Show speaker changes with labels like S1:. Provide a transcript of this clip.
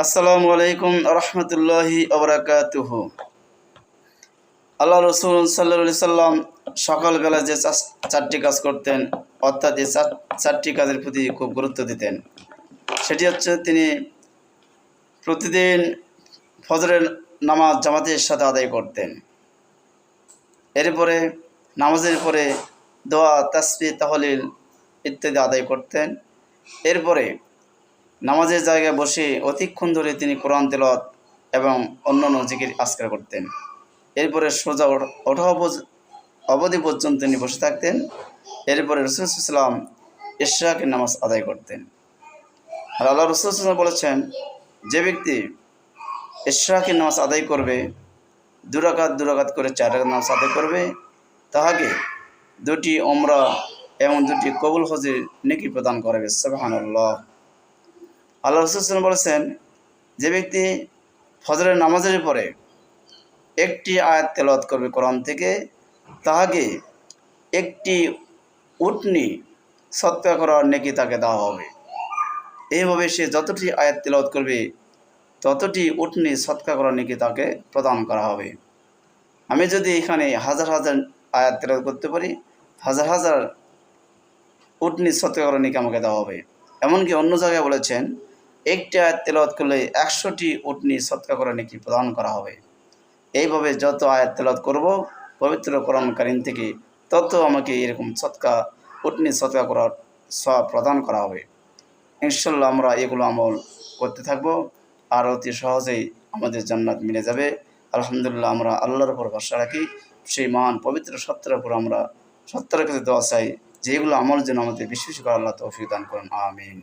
S1: আসসালামু আলাইকুম রহমতুল্লাহি ওবরাকাতুহু। আল্লাহ রসুল সাল্লাল্লাহু সাল্লাম সকালবেলা যে চারটি কাজ করতেন, অর্থাৎ এই চারটি কাজের প্রতি খুব গুরুত্ব দিতেন। সেটি হচ্ছে, তিনি প্রতিদিন ফজরের নামাজ জামাতের সাথে আদায় করতেন। এরপরে নামাজের পরে দোয়া, তাসবিহ, তাহলিল ইত্যাদি আদায় করতেন। এরপরে নামাজের জায়গায় বসে অধিকক্ষণ ধরে তিনি কোরআন তেলাওয়াত এবং অন্যান্য জিকির আজকার করতেন। এরপরে সোজা ওঠা অবধি পর্যন্ত তিনি বসে থাকতেন। এরপরে রাসূল সাল্লাল্লাহু আলাইহি ওয়াসাল্লাম ইশরাকের নামাজ আদায় করতেন। আর আল্লাহ রাসূল সাল্লাল্লাহু আলাইহি ওয়াসাল্লাম বলেছেন, যে ব্যক্তি ইশরাকের নামাজ আদায় করবে, দু রাকাত করে 4 রাকাত নামাজ আদায় করবে, তাহাকে 2টি উমরা এবং 2টি কবুল হজের নেকি প্রদান করবে। সুবহানাল্লাহ। আল্লাহ রাসূল সাল্লাল্লাহু আলাইহি ওয়াসাল্লাম বলেছেন, যে ব্যক্তি ফজরের নামাজের পরে একটি আয়াত তেলাওয়াত করবে কোরআন থেকে, তাহাকে একটি উটনি সদকা করার নেকি তাকে দেওয়া হবে। এইভাবে সে যতটি আয়াত তেলাওয়াত করবে, ততটি উটনি সদকা করার নেকি তাকে প্রদান করা হবে। আমি যদি এখানে হাজার হাজার আয়াত তেলাওয়াত করতে পারি, হাজার হাজার উটনি সদকা করার নেকি আমাকে দেওয়া হবে। এমনকি অন্য জায়গায় বলেছেন, একটি আয়াত তেলাওয়াত করলে 100টি উটনি সদকা করার নেকি প্রদান করা হবে। এইভাবে যত আয়াত তেলাওয়াত করব পবিত্র কোরআন কারীম থেকে, তত আমাকে এরকম উটনি সদকা করার সওয়াব প্রদান করা হবে। ইনশাআল্লাহ আমরা এগুলো আমল করতে থাকব, আর অতি সহজেই আমাদের জান্নাত মিলে যাবে। আলহামদুলিল্লাহ, আমরা আল্লাহর উপর ভরসা রাখি। সেই মহান পবিত্র সত্তার উপর আমরা সত্তার কাছে দোয়া চাই, যেগুলো আমল যেন আমাদের বিশ্বাস করে আল্লাহ তৌফিক দান করেন। আমিন।